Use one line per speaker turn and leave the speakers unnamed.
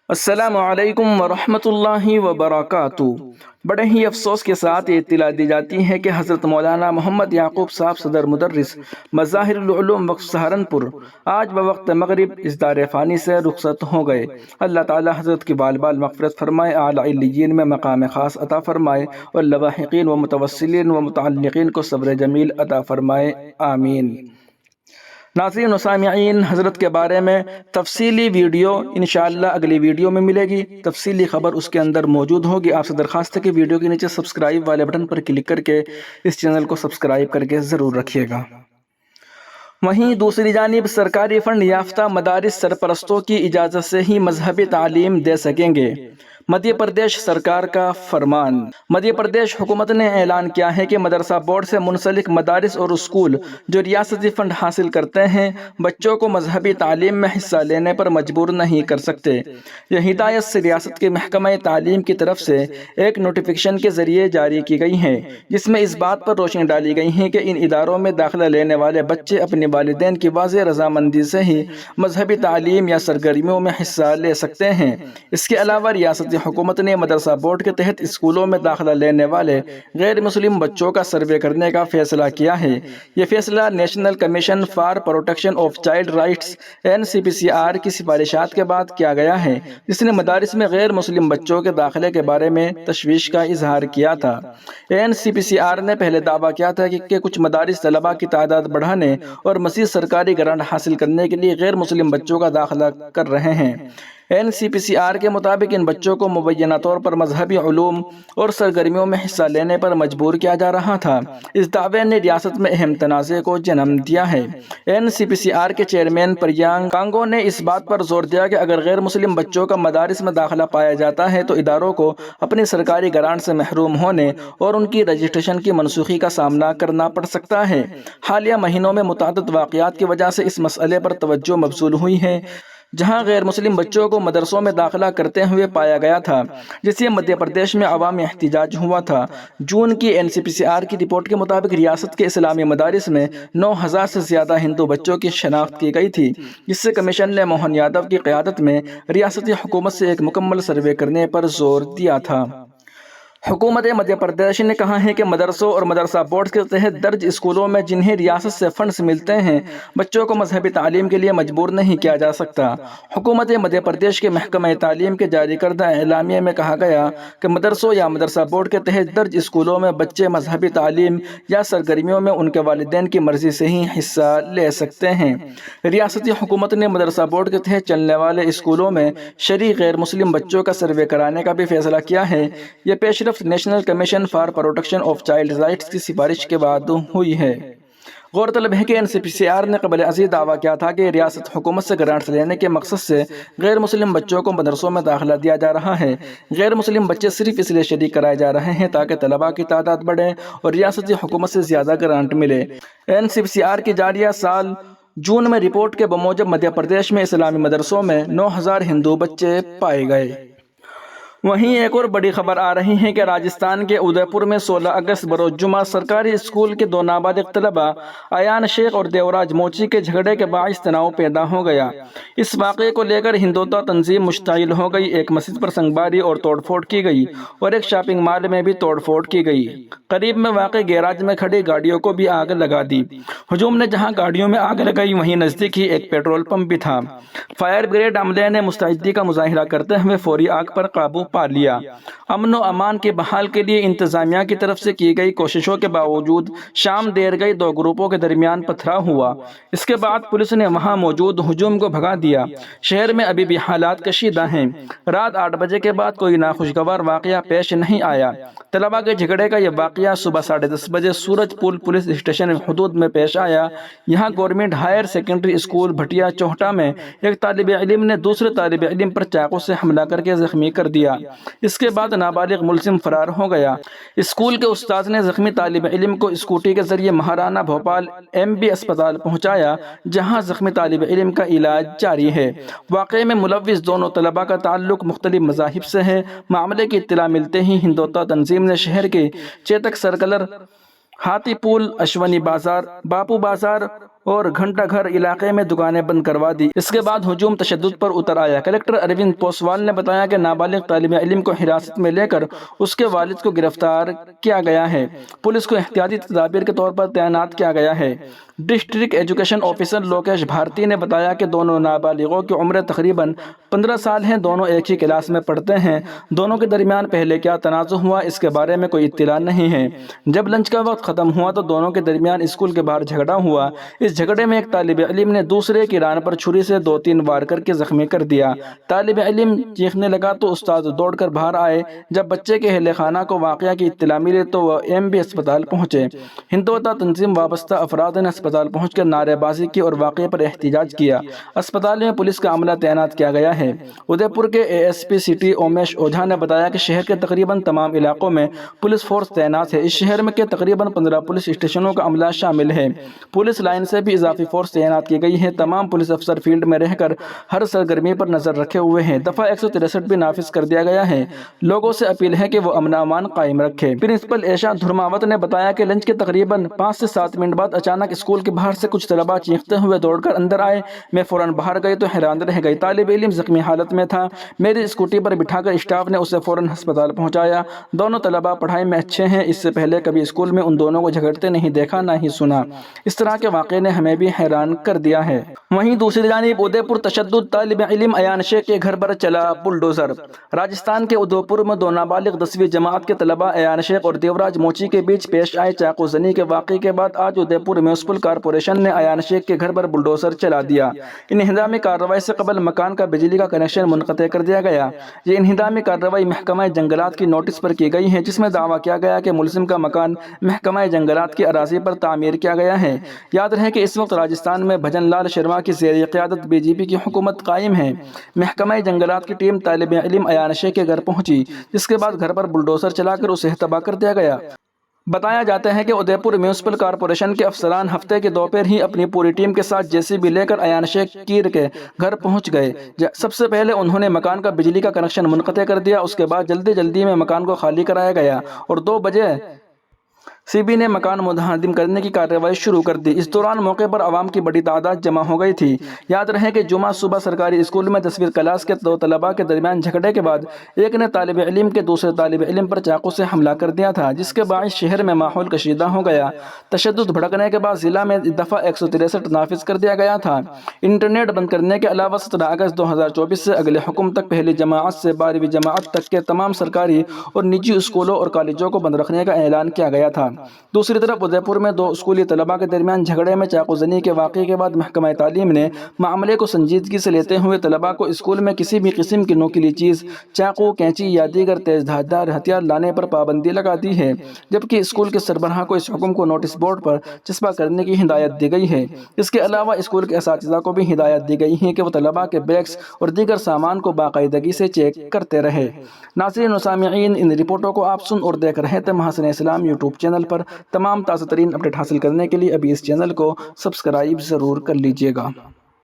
السلام علیکم ورحمۃ اللہ وبرکاتہ۔ بڑے ہی افسوس کے ساتھ یہ اطلاع دی جاتی ہے کہ حضرت مولانا محمد یعقوب صاحب صدر مدرس مظاہر العلوم وقف سہارنپور آج بوقت مغرب اس دار فانی سے رخصت ہو گئے۔ اللہ تعالی حضرت کی بال بال مغفرت فرمائے، اعلی علیین میں مقام خاص عطا فرمائے اور لواحقین و متوسلین و متعلقین کو صبر جمیل عطا فرمائے، آمین۔ ناظرین و سامعین، حضرت کے بارے میں تفصیلی ویڈیو انشاءاللہ اگلی ویڈیو میں ملے گی۔ تفصیلی خبر اس کے اندر موجود ہوگی۔ آپ سے درخواست ہے کہ ویڈیو کے نیچے سبسکرائب والے بٹن پر کلک کر کے اس چینل کو سبسکرائب کر کے ضرور رکھیے گا۔ وہیں دوسری جانب سرکاری فنڈ یافتہ مدارس سرپرستوں کی اجازت سے ہی مذہبی تعلیم دے سکیں گے۔ مدھیہ پردیش سرکار کا فرمان۔ مدھیہ پردیش حکومت نے اعلان کیا ہے کہ مدرسہ بورڈ سے منسلک مدارس اور اسکول جو ریاستی فنڈ حاصل کرتے ہیں بچوں کو مذہبی تعلیم میں حصہ لینے پر مجبور نہیں کر سکتے۔ یہ ہدایت سے ریاست کے محکمہ تعلیم کی طرف سے ایک نوٹیفیکیشن کے ذریعے جاری کی گئی ہے، جس میں اس بات پر روشنی ڈالی گئی ہے کہ ان اداروں میں داخلہ لینے والے بچے اپنے والدین کی واضح رضامندی سے ہی مذہبی تعلیم یا سرگرمیوں میں حصہ لے سکتے ہیں۔ اس کے علاوہ ریاستی حکومت نے مدرسہ بورڈ کے تحت اسکولوں میں داخلہ لینے والے غیر مسلم بچوں کا سروے کرنے کا فیصلہ کیا ہے۔ یہ فیصلہ national commission for protection of child rights NCPCR کی سفارشات کے بعد کیا گیا ہے، جس نے مدارس میں غیر مسلم بچوں کے داخلے کے بارے میں تشویش کا اظہار کیا تھا۔ NCPCR نے پہلے دعویٰ کیا تھا کہ کچھ مدارس طلباء کی تعداد بڑھانے اور مزید سرکاری گرانٹ حاصل کرنے کے لیے غیر مسلم بچوں کا داخلہ کر رہے ہیں۔ NCPCR کے مطابق ان بچوں کو مبینہ طور پر مذہبی علوم اور سرگرمیوں میں حصہ لینے پر مجبور کیا جا رہا تھا۔ اس دعوے نے ریاست میں اہم تنازع کو جنم دیا ہے۔ NCPCR کے چیئرمین پریانک کانگو نے اس بات پر زور دیا کہ اگر غیر مسلم بچوں کا مدارس میں داخلہ پایا جاتا ہے تو اداروں کو اپنی سرکاری گرانٹ سے محروم ہونے اور ان کی رجسٹریشن کی منسوخی کا سامنا کرنا پڑ سکتا ہے۔ حالیہ مہینوں میں متعدد واقعات کی وجہ سے اس مسئلے پر توجہ مبذول ہوئی ہے، جہاں غیر مسلم بچوں کو مدرسوں میں داخلہ کرتے ہوئے پایا گیا تھا، جس سے مدھیہ پردیش میں عوامی احتجاج ہوا تھا۔ جون کی NCPCR کی رپورٹ کے مطابق ریاست کے اسلامی مدارس میں 9,000 سے زیادہ ہندو بچوں کی شناخت کی گئی تھی، جس سے کمیشن نے موہن یادو کی قیادت میں ریاستی حکومت سے ایک مکمل سروے کرنے پر زور دیا تھا۔ حکومت مدھیہ پردیش نے کہا ہے کہ مدرسوں اور مدرسہ بورڈ کے تحت درج اسکولوں میں جنہیں ریاست سے فنڈز ملتے ہیں بچوں کو مذہبی تعلیم کے لیے مجبور نہیں کیا جا سکتا۔ حکومت مدھیہ پردیش کے محکمہ تعلیم کے جاری کردہ اعلامیے میں کہا گیا کہ مدرسوں یا مدرسہ بورڈ کے تحت درج اسکولوں میں بچے مذہبی تعلیم یا سرگرمیوں میں ان کے والدین کی مرضی سے ہی حصہ لے سکتے ہیں۔ ریاستی حکومت نے مدرسہ بورڈ کے تحت چلنے والے اسکولوں میں شرعی غیر مسلم بچوں کا سروے کرانے کا بھی فیصلہ کیا ہے۔ یہ پیش رفت national commission for protection of child rights کی سفارش کے بعد ہوئی ہے۔ غورطلب ہے کہ NCPCR نے قبل ازیں دعویٰ کیا تھا کہ ریاست حکومت سے گرانٹس لینے کے مقصد سے غیر مسلم بچوں کو مدرسوں میں داخلہ دیا جا رہا ہے۔ غیر مسلم بچے صرف اس لیے شریک کرائے جا رہے ہیں تاکہ طلباء کی تعداد بڑھے اور ریاستی حکومت سے زیادہ گرانٹ ملے۔ NCPCR کی جاریہ سال جون میں رپورٹ کے بموجب مدھیہ پردیش میں اسلامی مدرسوں میں 9,000 ہندو بچے پائے گئے۔ وہیں ایک اور بڑی خبر آ رہی ہے کہ راجستھان کے ادے پور میں 16 اگست بروز جمعہ سرکاری اسکول کے 2 نابالغ طلباء ایان شیخ اور دیوراج موچی کے جھگڑے کے باعث تناؤ پیدا ہو گیا۔ اس واقعے کو لے کر ہندوتوا تنظیم مشتعل ہو گئی۔ ایک مسجد پر سنگباری اور توڑ پھوڑ کی گئی اور ایک شاپنگ مال میں بھی توڑ پھوڑ کی گئی۔ قریب میں واقع گیراج میں کھڑی گاڑیوں کو بھی آگ لگا دی۔ ہجوم نے جہاں گاڑیوں میں آگ لگائی وہیں نزدیک ہی ایک پیٹرول پمپ بھی تھا۔ فائر بریگیڈ عملے نے مستعدی کا مظاہرہ کرتے ہوئے فوری آگ پر قابو پا لیا۔ امن و امان کی بحال کے لیے انتظامیہ کی طرف سے کی گئی کوششوں کے باوجود شام دیر گئی 2 گروپوں کے درمیان پتھراؤ ہوا۔ اس کے بعد پولیس نے وہاں موجود ہجوم کو بھگا دیا۔ شہر میں ابھی بھی حالات کشیدہ ہیں۔ رات 8 بجے کے بعد کوئی ناخوشگوار واقعہ پیش نہیں آیا۔ طلباء کے جھگڑے کا یہ واقعہ صبح 10:30 بجے سورج پول پولیس اسٹیشن حدود میں پیش آیا۔ یہاں گورنمنٹ ہائر سیکنڈری اسکول بھٹیا چوہٹا میں ایک طالب علم نے دوسرے طالب علم پر چاقو سے حملہ کر کے زخمی کر دیا۔ اس کے بعد نابالغ ملزم فرار ہو گیا۔ اسکول کے استاد نے زخمی طالب علم کو اسکوٹی کے ذریعے مہارانا بھوپال MB اسپتال پہنچایا، جہاں زخمی طالب علم کا علاج جاری ہے۔ واقعے میں ملوث دونوں طلباء کا تعلق مختلف مذاہب سے ہے۔ معاملے کی اطلاع ملتے ہی ہندوتوا تنظیم نے شہر کے چیتک سرکلر، ہاتھی پول، اشونی بازار، باپو بازار اور گھنٹہ گھر علاقے میں دکانیں بند کروا دی۔ اس کے بعد ہجوم تشدد پر اتر آیا۔ کلکٹر اروند پوسوال نے بتایا کہ نابالغ طالب علم کو حراست میں لے کر اس کے والد کو گرفتار کیا گیا ہے۔ پولیس کو احتیاطی تدابیر کے طور پر تعینات کیا گیا ہے۔ ڈسٹرکٹ ایجوکیشن آفیسر لوکیش بھارتی نے بتایا کہ دونوں نابالغوں کی عمر تقریباً 15 سال ہے، دونوں ایک ہی کلاس میں پڑھتے ہیں۔ دونوں کے درمیان پہلے کیا تنازع ہوا اس کے بارے میں کوئی اطلاع نہیں ہے۔ جب لنچ کا وقت ختم ہوا تو دونوں کے درمیان اسکول کے باہر جھگڑا ہوا۔ اس جھگڑے میں ایک طالب علم نے دوسرے کی ران پر چھری سے 2-3 وار کر کے زخمی کر دیا۔ طالب علم چیخنے لگا تو استاد دوڑ کر باہر آئے۔ جب بچے کے اہل خانہ کو واقعہ کی اطلاع ملی تو وہ MB اسپتال پہنچے۔ ہندوتا تنظیم وابستہ افراد نے اسپتال پہنچ کر نعرے بازی کی اور واقعے پر احتجاج کیا۔ اسپتال میں پولیس کا عملہ تعینات کیا گیا ہے۔ ادے پور کے ASP سٹی اومیش اوجھا نے بتایا کہ شہر کے تقریباً تمام علاقوں میں پولیس فورس تعینات ہے۔ اس شہر میں کے تقریباً 15 پولیس اسٹیشنوں کا عملہ شامل ہے۔ پولیس لائن سے بھی اضافی فورس تعینات کی گئی ہے۔ تمام پولیس افسر فیلڈ میں رہ کر ہر سرگرمی پر نظر رکھے ہوئے ہیں۔ دفعہ 163 بھی نافذ کر دیا گیا ہے۔ لوگوں سے اپیل ہے کہ وہ امن و امان قائم رکھیں۔ پرنسپل ایشا دھرماوت نے بتایا کہ لنچ کے تقریباً 5 سے 7 منٹ بعد اچانک اسکول کے باہر سے کچھ طلباء چیختے ہوئے دوڑ کر اندر آئے۔ میں فوراً باہر گئی تو حیران رہ گئی۔ طالب علم زخمی حالت میں تھا۔ میری اسکوٹی پر بٹھا کر اسٹاف نے اسے فوراً ہسپتال پہنچایا۔ دونوں طلباء پڑھائی میں اچھے ہیں۔ اس سے پہلے کبھی اسکول میں ان دونوں کو جھگڑتے نہیں دیکھا نہ ہی سنا۔ اس طرح کے واقعے نے ہمیں بھی حیران کر دیا ہے۔ وہیں دوسری جانب ادے پور تشدد، طالب علم ایان شیخ کے گھر پر چلا بلڈوزر۔ راجستھان کے ادے پور میں 2 نابالغ 10ویں جماعت کے طلباء ایان شیخ اور دیوراج موچی کے بیچ پیش آئے چاقو زنی کے واقعے کے بعد آج ادے پور میونسپل کارپوریشن نے ایان شیخ کے گھر پر بلڈوزر چلا دیا۔ انہدامی کارروائی سے قبل مکان کا بجلی کا کنیکشن منقطع کر دیا گیا۔ یہ انہدامی کارروائی محکمہ جنگلات کی نوٹس پر کی گئی ہے، جس میں دعویٰ کیا گیا کہ ملزم کا مکان محکمہ جنگلات کی اراضی پر تعمیر کیا گیا ہے۔ یاد رہے کہ اس وقت راجستھان میں بھجن لال شرما کی زیر قیادت BJP کی حکومت قائم ہے۔ محکمہ جنگلات کی ٹیم طالب علم ایان شیخ کے گھر پہنچی، جس کے بعد گھر پر بلڈوزر چلا کر اسے تباہ کر دیا گیا۔ بتایا جاتا ہے کہ ادے پور میونسپل کارپوریشن کے افسران ہفتے کے دوپہر ہی اپنی پوری ٹیم کے ساتھ JCB لے کر ایان شیخ کیر کے گھر پہنچ گئے۔ سب سے پہلے انہوں نے مکان کا بجلی کا کنیکشن منقطع کر دیا۔ اس کے بعد جلدی میں مکان کو خالی کرایا گیا اور 2 بجے CB نے مکان منہدم کرنے کی کارروائی شروع کر دی۔ اس دوران موقع پر عوام کی بڑی تعداد جمع ہو گئی تھی۔ یاد رہے کہ جمعہ صبح سرکاری اسکول میں 10ویں کلاس کے 2 طلباء کے درمیان جھگڑے کے بعد ایک نے طالب علم کے دوسرے طالب علم پر چاقو سے حملہ کر دیا تھا، جس کے باعث شہر میں ماحول کشیدہ ہو گیا۔ تشدد بھڑکنے کے بعد ضلع میں دفعہ 163 نافذ کر دیا گیا تھا۔ انٹرنیٹ بند کرنے کے علاوہ 17 اگست 2024 سے اگلے حکم تک پہلی جماعت سے 12ویں جماعت تک کے تمام سرکاری اور نجی اسکولوں اور کالجوں کو بند رکھنے کا اعلان کیا گیا تھا۔ دوسری طرف ادے پور میں 2 اسکولی طلباء کے درمیان جھگڑے میں چاقو زنی کے واقعے کے بعد محکمہ تعلیم نے معاملے کو سنجیدگی سے لیتے ہوئے طلباء کو اسکول میں کسی بھی قسم کی نوکیلی چیز، چاقو، کینچی یا دیگر تیز دھار ہتھیار لانے پر پابندی لگا دی ہے، جبکہ اسکول کے سربراہ کو اس حکم کو نوٹس بورڈ پر چسپاں کرنے کی ہدایت دی گئی ہے۔ اس کے علاوہ اسکول کے اساتذہ کو بھی ہدایت دی گئی ہے کہ وہ طلباء کے بیگز اور دیگر سامان کو باقاعدگی سے چیک کرتے رہے۔ ناظرین و سامعین، ان رپورٹوں کو آپ سن اور دیکھ رہے تھے محاسن اسلام یوٹیوب چینل پر۔ تمام تازہ ترین اپڈیٹ حاصل کرنے کے لیے ابھی اس چینل کو سبسکرائب ضرور کر لیجئے گا۔